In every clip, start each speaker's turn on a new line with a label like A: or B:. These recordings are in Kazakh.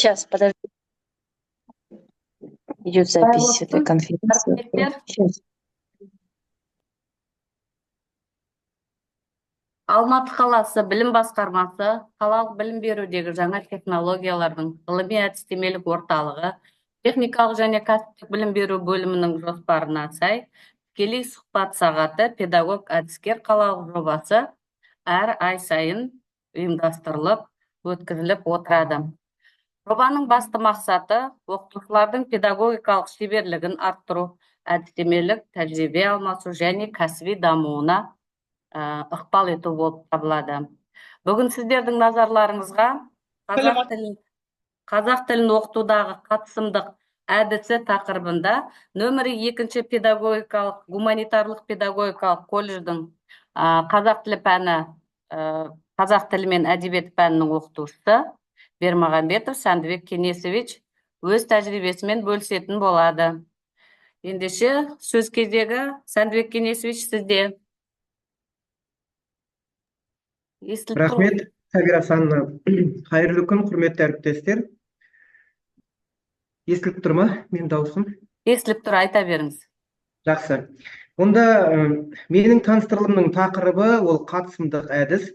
A: Сейчас, подожди. Идет запись этой конференции. Сейчас.
B: Алматы қаласы білім басқармасы қалалық білім берудегі жаңа технологиялардың ғылыми-әдістемелік орталығы техникалық және кәсіптік білім беру бөлімінің жоспарына сай тікелей сұхбат сағаты педагог әдіскер қалалық жобасы әр ай сайын ұйымдастырылып өткізіліп отырады. Жобаның басты мақсаты оқытушылардың педагогикалық шеберлігін арттыру, әдістемелік тәжірибе алмасу және кәсіби дамуына ықпал ету болып табылады. Бүгін сіздердің назарларыңызға қазақ тілін оқытудағы қатысымдық әдісі тақырыбында нөмірі 2 педагогикалық гуманитарлық педагогикалық колледждің қазақ тілі пәні қазақ тілі мен әдебиет пәнінің оқытушысы Бермағамбетов Сәндібек Кенесович өз тәжірибесімен бөлісетін болады. Ендеше сөз кезегі Сәндібек Кенесович сізде.
C: Рахмет, Сабира Санна. Қайырлы күн, құрметті әріптестер. Естіліп тұр ма, мен дауысым?
B: Естіліп тұр, айта беріңіз.
C: Жақсы. Онда менің таныстырылымның тақырыбы ол қатысымдық әдіс.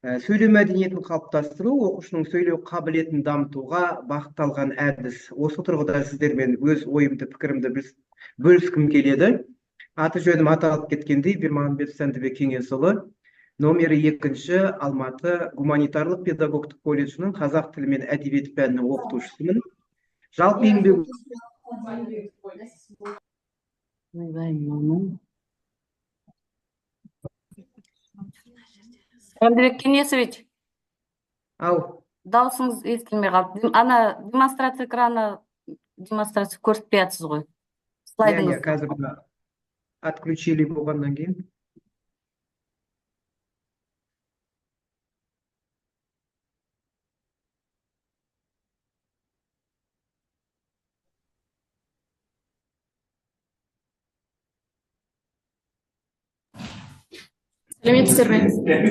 C: Сөйлеу мәдениетін қалыптастыру, оқушының сөйлеу қабілетін дамытуға бағытталған әдіс. Осы тұрғыда сіздермен өз ойымды, пікірімді бөліскім келеді. Аты жөнім аталып кеткендей, Бермағамбетов Сәндібек Кенесұлы, номері 2 Алматы гуманитарлық педагогтық колледжінің қазақ тілі мен әдебиет пәнінің оқытушысымын. Жалпы еңбек
B: Сәндібек Кенесович.
C: Ау.
B: Даусыңыз естілмей қалды. Ана демонстрация экраны демонстрация көрсетпей жатсыз ғой. Слайдыңыз.
C: Қазір отключили болғаннан кейін.
D: Сәлеметсіздер ме?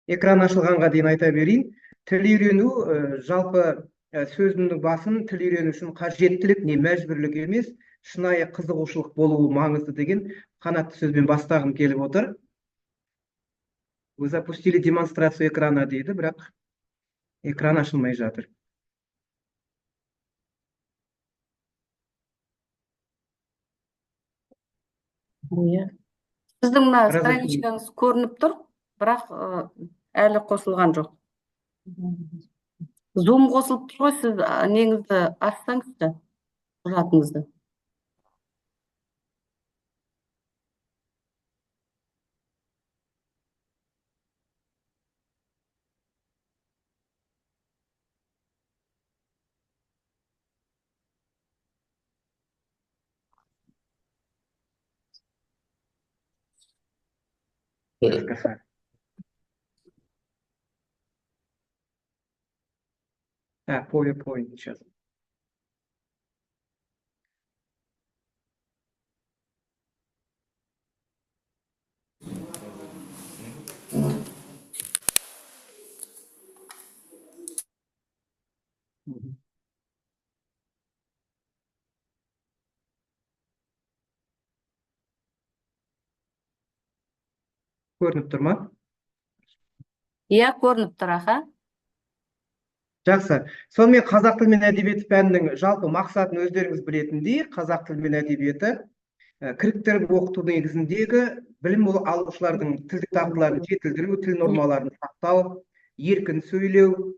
C: Экран ашылғанға дейін айта берейін. Тіл үйрену, жалпы сөзімнің басын тіл үйрену үшін қажеттілік не мәжбүрлік емес, шынайы қызығушылық болуы маңызды деген қанатты сөзбен бастағым келіп отыр. Вы запустили демонстрацию экрана дейді, бірақ экран ашылмай жатыр.
B: Сіздің страничкаңыз көрініп тұр, бірақ әлі қосылған жоқ. Zoom қосылып тұр ғой, сіз неңізді ашсаңызды, құжатыңызды.
C: PowerPoint сейчас. Көрініп тұр ма?
B: Иә, көрініп тұр, аха.
C: Жақсы. Сонымен қазақ тілі мен әдебиеті пәнінің жалпы мақсатын өздеріңіз білетіндей, қазақ тілі мен әдебиеті кіріктіріп оқыту негізіндегі білім алушылардың тілдік дағдыларын жетілдіру, тіл нормаларын сақтау, еркін сөйлеу,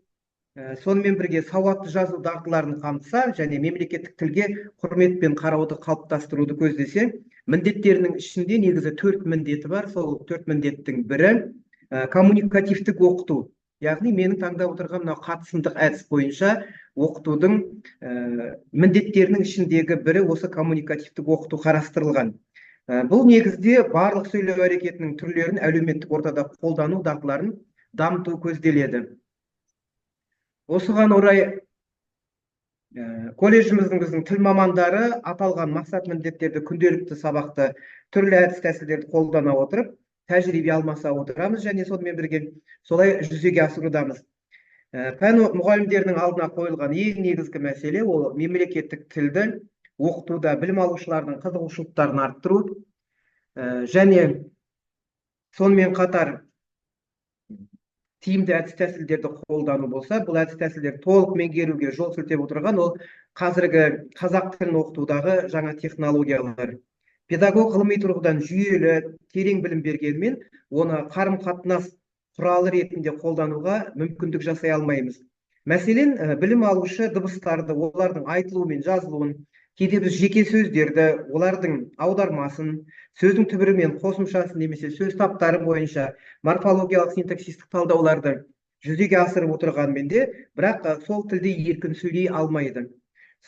C: сонымен бірге сауатты жазу дағдыларын қамтыса және мемлекеттік тілге құрметпен қарауды қалыптастыруды көздесе, міндеттерінің ішінде негізі 4 міндеті бар. Сол 4 міндеттің бірі коммуникативтік оқыту, яғни менің таңдап отырған мынау қатысымдық әдіс бойынша оқытудың міндеттерінің ішіндегі бірі осы коммуникативтік оқыту қарастырылған. Бұл негізде барлық сөйлеу әрекетінің түрлерін әлеуметтік ортада қолдану дағдыларын дамыту көзделеді. Осыған орай колледжіміздің біздің тіл мамандары аталған мақсат міндеттерді күнделікті сабақты түрлі әдіс тәсілдерді қолдана отырып, тәжірибе алмаса отырамыз және сонымен бірге солай жүзеге асырудамыз. Пән мұғалімдерінің алдына қойылған ең негізгі мәселе ол мемлекеттік тілді оқытуда білім алушылардың қызығушылықтарын арттыру және сонымен қатар тиімді әдіс тәсілдерді қолдану болса, бұл әдіс тәсілдер толық меңгеруге жол сілтеп отырған ол қазіргі қазақ тілін оқытудағы жаңа технологиялар. Педагог ғылыми тұрғыдан жүйелі, терең білім бергенмен, оны қарым-қатынас құралы ретінде қолдануға мүмкіндік жасай алмаймыз. Мәселен, білім алушы дыбыстарды, олардың айтылуы мен жазылуын, кейде біз жеке сөздерді, олардың аудармасын, сөздің түбірі мен қосымшасын немесе сөз таптары бойынша морфологиялық синтаксистік талдауларды жүзеге асырып отырғанмен де, бірақ сол тілде еркін сөйлей алмайды.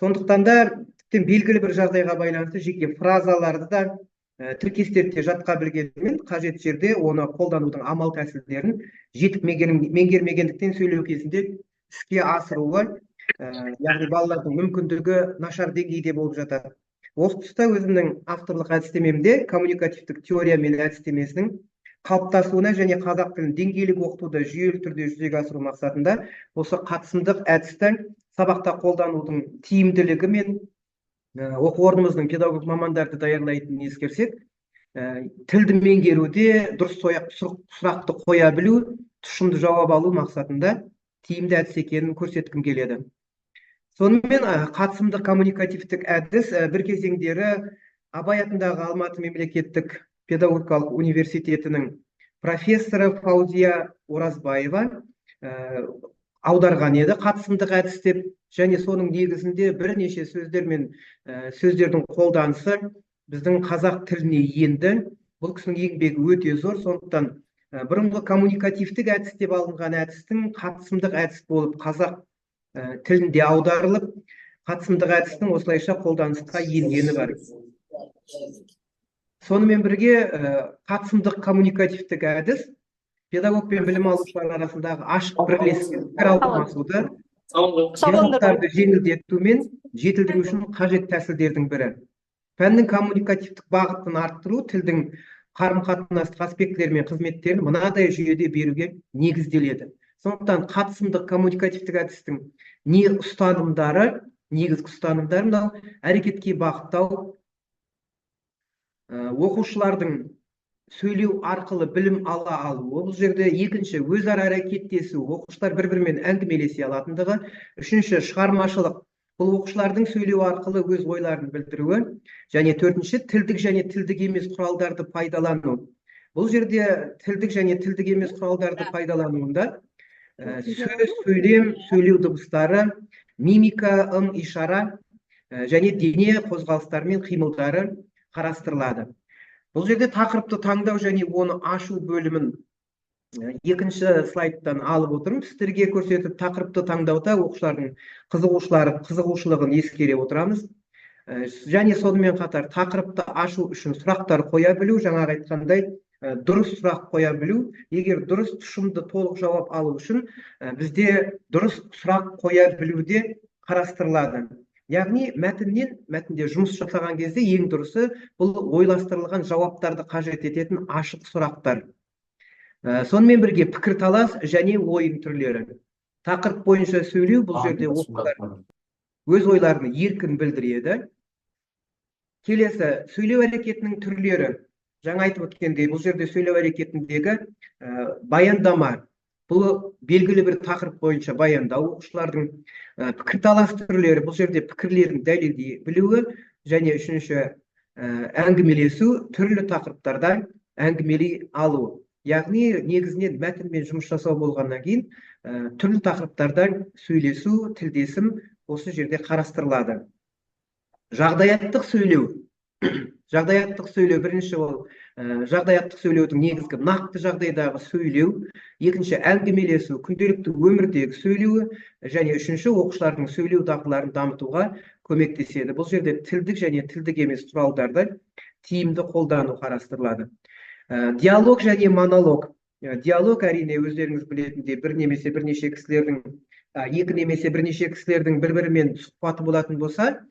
C: Сондықтан да тіптен белгілі бір жағдайға байланысты жеке фразаларды да тіркестерде жатқа білгенмен, қажет жерде оны қолданудың амал тәсілдерін жетік меңгермегендіктен сөйлеу кезінде іске асыруы, яғни балалардың мүмкіндігі нашар деңгейде болып жатады. Осы тұста өзімнің авторлық әдістемемде коммуникативтік теория мен әдістемесінің қалыптасуына және қазақ тілін деңгейлік оқытуды жүйелі түрде жүзеге асыру мақсатында осы қатысымдық әдісті сабақта қолданудың тиімділігі мен оқу орнымыздың педагог мамандарды даярлайтынын ескерсек, тілді меңгеруде дұрыс сұрақты қоя білу, тұшымды жауап алу мақсатында тиімді әдіс екенін көрсеткім келеді. Сонымен қатысымдық коммуникативтік әдіс бір кезеңдері Абай атындағы Алматы мемлекеттік педагогикалық университетінің профессоры Фаузия Оразбаева аударған еді қатысымдық әдіс деп, және соның негізінде бірнеше сөздер мен сөздердің қолданысы біздің қазақ тіліне енді. Бұл кісінің еңбегі өте зор, сондықтан бұрынғы коммуникативтік әдіс деп алынған әдістің қатысымдық әдіс болып қазақ тілінде аударылып, қатысымдық әдістің осылайша қолданысқа енгені бар. Сонымен бірге қатысымдық коммуникативтік әдіс педагог пен білім алушылар арасындағы ашық бірлескен пікір алмасуды, диалогтарды жеңілдету мен жетілдіру үшін қажет тәсілдердің бірі. Пәннің коммуникативтік бағытын арттыру тілдің қарым-қатынастық аспектілері мен қызметтерін мынадай жүйеде беруге негізделеді. Сондықтан қатысымдық коммуникативтік әдістің негізгі ұстанымдары мынау: әрекетке бағыттау, оқушылардың сөйлеу арқылы білім ала алуы, бұл жерде екінші өзара әрекеттесу, оқушылар бір-бірімен әңгімелесе алатындығы, үшінші шығармашылық, бұл оқушылардың сөйлеу арқылы өз ойларын білдіруі, және төртінші тілдік және тілдік емес құралдарды пайдалану. Бұл жерде тілдік және тілдік емес құралдарды пайдалануында сөз, сөйлем, сөйлеу дыбыстары, мимика, ишара және дене қозғалыстары мен қимылдары қарастырылады. Бұл жерде тақырыпты таңдау және оны ашу бөлімін екінші слайдтан алып отырмын. Сіздерге көрсетіп, тақырыпты таңдауда оқушылардың қызығушылығын ескере отырамыз. Және сонымен қатар тақырыпты ашу үшін сұрақтар қоя білу, жаңағы айтқандай дұрыс сұрақ қоя білу. Егер дұрыс тұшымды толық жауап алу үшін бізде дұрыс сұрақ қоя білуде қарастырылады. Яғни мәтінде жұмыс жасаған кезде ең дұрысы бұл ойластырылған жауаптарды қажет ететін ашық сұрақтар. Сонымен бірге пікірталас және ойын түрлері. Тақырып бойынша сөйлеу, бұл жерде оқушылар өз ойларын еркін білдіреді. Келесі, сөйлеу әрекетінің түрлері. Жаңа айтып өткендей, бұл жерде сөйлеу әрекетіндегі баяндама, бұл белгілі бір тақырып бойынша баяндау, оқушылардың пікірталас түрлері, бұл жерде пікірлерін дәлелдей білуі, және үшінші әңгімелесу, түрлі тақырыптарда әңгімелей алу. Яғни негізінен мәтінмен жұмыс жасау болғаннан кейін түрлі тақырыптарда сөйлесу, тілдесім осы жерде қарастырылады. Жағдаяттық сөйлеу. Жағдаяттық сөйлеу бірінші ол жағдаяттық сөйлеудің негізгі нақты жағдайдағы сөйлеу, екінші әңгімелесу, күнделікті өмірдегі сөйлеуі, және үшінші оқушылардың сөйлеу дағдыларын дамытуға көмектеседі. Бұл жерде тілдік және тілдік емес құралдарды тиімді қолдану қарастырылады. Диалог және монолог. Диалог әрине өздеріңіз білетіндей екі немесе бірнеше кісілердің бір-бірімен сұхбаты болатын болса,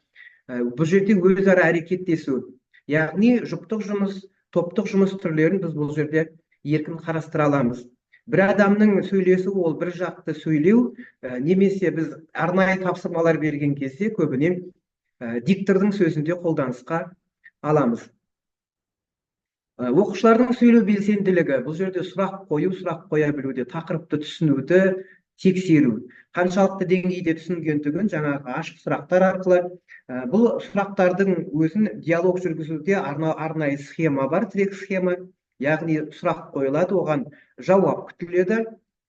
C: бұл жерде өзара әрекеттесу, яғни жұптық жұмыс, топтық жұмыс түрлерін біз бұл жерде еркін қарастыра аламыз. Бір адамның сөйлесу ол бір жақты сөйлеу, немесе біз арнайы тапсырмалар берген кезде көбіне диктордың сөзінде қолданысқа аламыз. Оқушылардың сөйлеу белсенділігі, бұл жерде сұрақ қою, сұрақ қоя білуде, тақырыпты түсінуді тексеру, қаншалықты деңгейде түсінгендігін жаңағы ашық сұрақтар арқылы. Бұл сұрақтардың өзін диалог жүргізуде арнайы схема бар, тірек схема, яғни сұрақ қойылады, оған жауап күтіледі.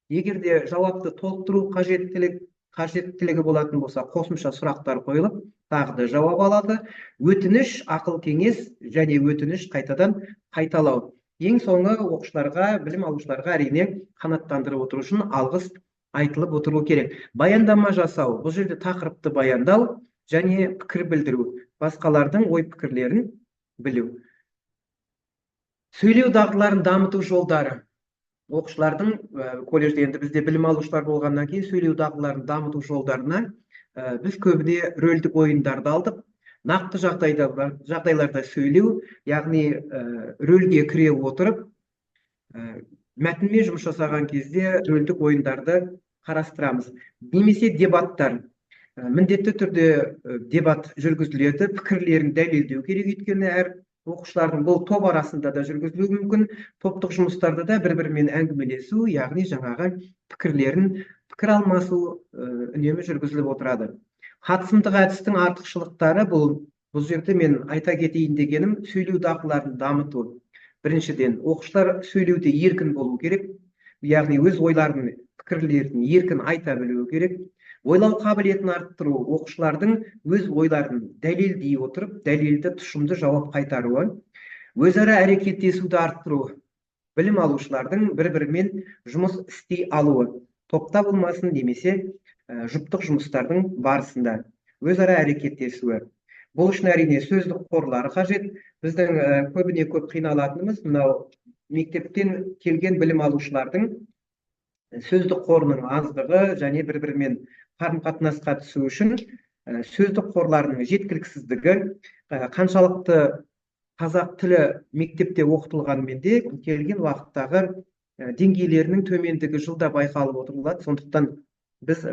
C: Егер де жауапты толықтыру қажеттілігі болатын болса, қосымша сұрақтар қойылып, тағы да жауап алады. Өтініш, ақыл кеңес және өтініш қайтадан қайталау. Ең соңы оқушыларға, білім алушыларға әрине қанаттандырып отыру үшін алғыс айтылып отыру керек. Баяндама жасау, бұл жерде тақырыпты баяндау және пікір білдіру, басқалардың ой пікірлерін білу. Сөйлеу дағдыларын дамыту жолдары. Оқушылардың колледжде, енді бізде білім алушылар болғаннан кейін сөйлеу дағдыларын дамыту жолдарына біз көбіне рөлдік ойындарды алдық. Нақты жағдайларда сөйлеу, яғни рөлге кіре отырып, мәтінмен жұмыс жасаған кезде рөлдік ойындарды қарастырамыз. Немесе дебаттар. Міндетті түрде дебат жүргізіледі, пікірлерін дәлелдеу керек, өйткені әр оқушылардың бұл топ арасында да жүргізілуі мүмкін, топтық жұмыстарда да бір-бірімен әңгімелесу, яғни жаңағы пікір алмасу үнемі жүргізіліп отырады. Қатысымдық әдістің артықшылықтары, бұл жерде мен айта кетейін дегенім, сөйлеу дағдыларын дамыту. Біріншіден, оқушылар сөйлеуде еркін болу керек, яғни өз ойларын, пікірлерін еркін айта білуі керек. Ойлау қабілетін арттыру, оқушылардың өз ойларын дәлелдей отырып, дәлелді тұшымды жауап қайтаруы. Өзара әрекеттесуді арттыру, білім алушылардың бір-бірімен жұмыс істей алуы, топта болмасын немесе жұптық жұмыстардың барысында өзара әрекеттесуі. Бұл үшін әрине сөздік қорлары қажет. Біздің көбіне көп қиналатынымыз мынау мектептен келген білім алушылардың сөздік қорының аздығы және бір-бірімен қарым-қатынасқа түсу үшін сөздік қорларының жеткіліксіздігі, қаншалықты қазақ тілі мектепте оқытылғанымен де келген уақыттағы деңгейлерінің төмендігі жылда байқалып отырылады. Сондықтан біз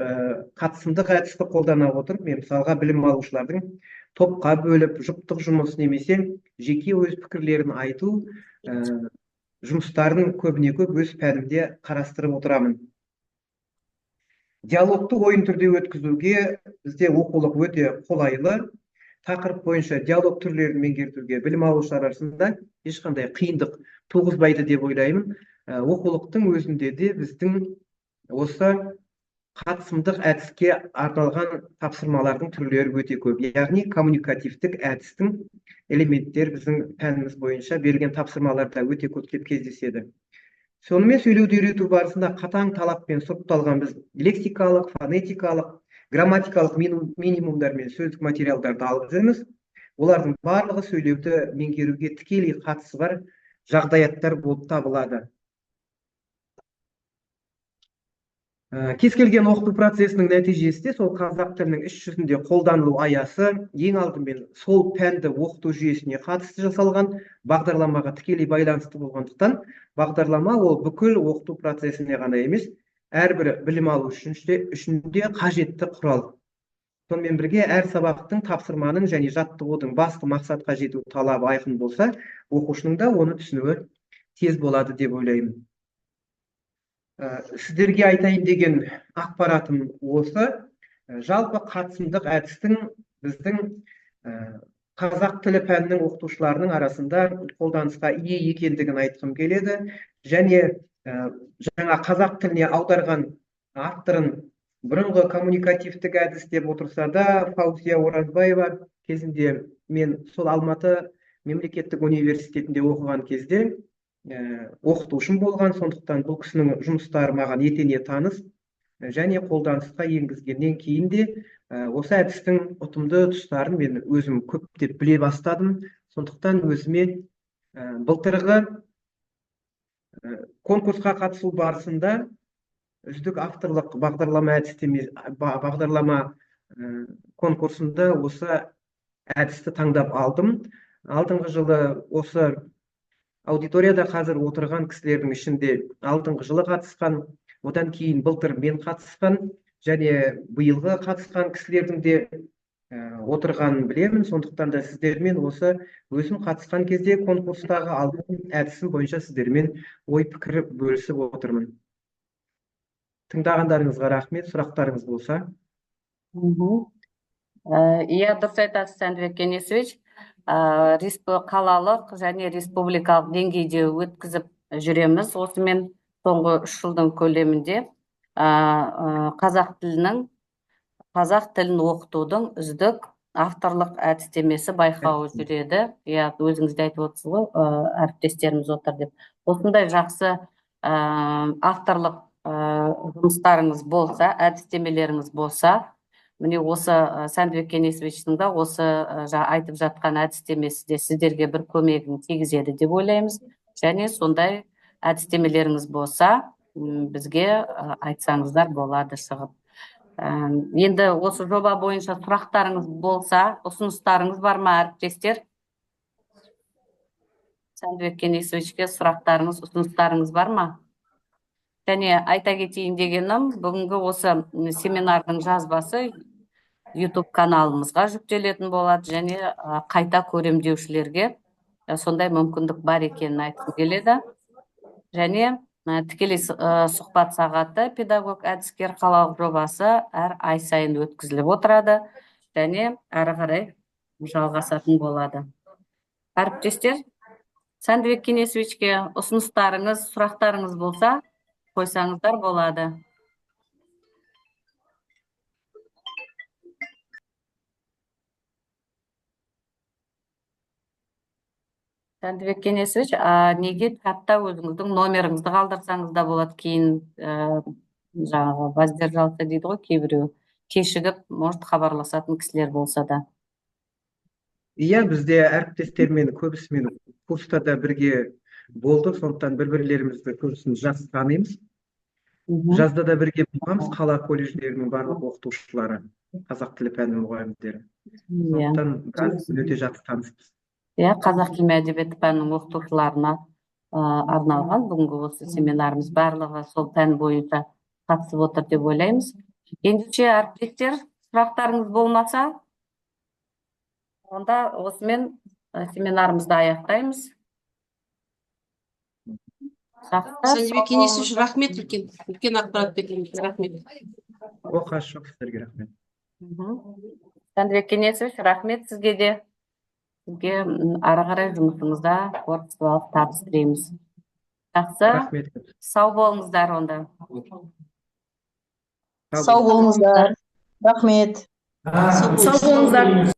C: қатысымдық әдісті қолдана отырып, мен мысалға білім алушылардың топқа бөліп, жұптық жұмыс немесе жеке өз пікірлерін айту жұмыстарын көбіне көп өз пәнімде қарастырып отырамын. Диалогты ойын түрде өткізуге бізде оқулық өте қолайлы. Тақырып бойынша диалог түрлерін меңгертуге білім алушылар арасында ешқандай қиындық туғызбайды деп ойлаймын. Оқулықтың өзінде де біздің осы қатысымдық әдіске арналған тапсырмалардың түрлері өте көп. Яғни коммуникативтік әдістің элементтер біздің пәніміз бойынша берілген тапсырмаларда өте көптеп кездеседі. Сонымен сөйлеуді үйрету барысында қатаң талаппен сұрыпталған біз лексикалық, фонетикалық, грамматикалық минимумдар мен сөздік материалдарды алып жүрміз. Олардың барлығы сөйлеуді меңгеруге тікелей қатысы бар жағдаяттар болып табылады. Кез келген оқыту процесінің нәтижесінде сол қазақ тілінің іс жүзінде қолданылу аясы ең алдымен сол пәнді оқыту жүйесіне қатысты жасалған бағдарламаға тікелей байланысты болғандықтан, бағдарлама ол бүкіл оқыту процесіне ғана емес, әрбір білім алу үшін де қажетті құрал. Сонымен бірге әр сабақтың тапсырманың және жаттығудың басты мақсатқа жету талабы айқын болса, оқушының да оны түсінуі тез болады деп ойлаймын. Сіздерге айтайын деген ақпаратым осы. Жалпы қатысымдық әдістің біздің қазақ тілі пәнінің оқытушыларының арасында қолданысқа ие екендігін айтқым келеді. Және жаңа қазақ тіліне аударған авторын бұрынғы коммуникативтік әдіс деп отырса да, Фаузия Оразбаева кезінде мен сол Алматы мемлекеттік университетінде оқыған кезде оқытушым болған, сондықтан бұл кісінің жұмыстары маған етене таныс және қолданысқа енгізгеннен кейін де осы әдістің ұтымды тұстарын мен өзім көптеп біле бастадым. Сондықтан өзіме былтырғы конкурсқа қатысу барысында үздік авторлық бағдарлама конкурсында осы әдісті таңдап алдым. Алдыңғы жылы осы аудиторияда қазір отырған кісілердің ішінде алдыңғы жылы қатысқан, одан кейін былтыр мен қатысқан және биылғы қатысқан кісілердің де отырғанын білемін. Сондықтан да сіздермен осы өзім қатысқан кезде конкурстағы алдым әдісім бойынша сіздермен ой пікір бөлісіп отырмын. Тыңдағандарыңызға рахмет. Сұрақтарыңыз болса.
B: Иә, дұрыс айтасыз, Сәндібек Кеңесович. Қалалық және республикалық деңгейде өткізіп жүреміз. Осымен соңғы 3 жылдың көлемінде қазақ тілін оқытудың үздік авторлық әдістемесі байқауы жүреді. Иә, өзіңіз де айтып отырсыз ғой, әріптестеріміз отыр деп. Осындай жақсы авторлық жұмыстарыңыз болса, әдістемелеріңіз болса, міне осы Сәндібек Кеңесовичтің да осы айтып жатқан әдістемесі де сіздерге бір көмегін тигізеді деп ойлаймыз. Және сондай әдістемелеріңіз болса, бізге айтсаңыздар болады шығып. Енді осы жоба бойынша сұрақтарыңыз болса, ұсыныстарыңыз бар ма, әріптестер? Сәндібек Кеңесовичке сұрақтарыңыз, ұсыныстарыңыз бар ма? Және айта кетейін дегенім, бүгінгі осы семинардың жазбасы YouTube каналымызға жүктелетін болады және қайта көремдеушілерге сондай мүмкіндік бар екенін айтқым келеді. Және тікелей сұхбат сағаты педагог әдіскер қалалық жобасы әр ай сайын өткізіліп отырады және әрі қарай жалғасатын болады. Әріптестер, Сәндібек Кеңесовичке ұсыныстарыңыз, сұрақтарыңыз болса, қойсаңыздар болады. Сәндібек Кеңесович, неге хатта өзіңіздің номеріңізді қалдырсаңыз да болады, кейін жаңағы воздержался дейді ғой, кейбіреу кешігіп, может хабарласатын кісілер болса да.
C: Иә, бізде әріптестермен көбісімен курстарда бірге болдық, сондықтан бір-бірлерімізді көбісін жақсы танимыз. Жазда да бірге болғанбыз, қала колледждерінің барлық оқытушылары, қазақ тілі пәні мұғалімдері. Сондықтан өте жақсы таныспыз.
B: Иә, қазақ тілі мен әдебиеті пәнінің оқытушыларына арналған бүгінгі осы семинарымыз барлығы сол пән бойынша қатысып отыр деп ойлаймыз. Ендеше әріптестер, сұрақтарыңыз болмаса, онда осымен семинарымызды аяқтаймыз.
D: Сәндібек Кеңесович, рахмет, үлкен ақпарат бергеніңізге рахмет.
C: Оқасы жоқ сіздерге рахмет.
B: Сәндібек Кеңесович, рахмет сізге де. Сізге ары қарай жұмысыңызда творчестволық табыс тілейміз. Жақсы, сау болыңыздар онда.
A: Сау болыңыздар. Рахмет.
D: Сау болыңыздар.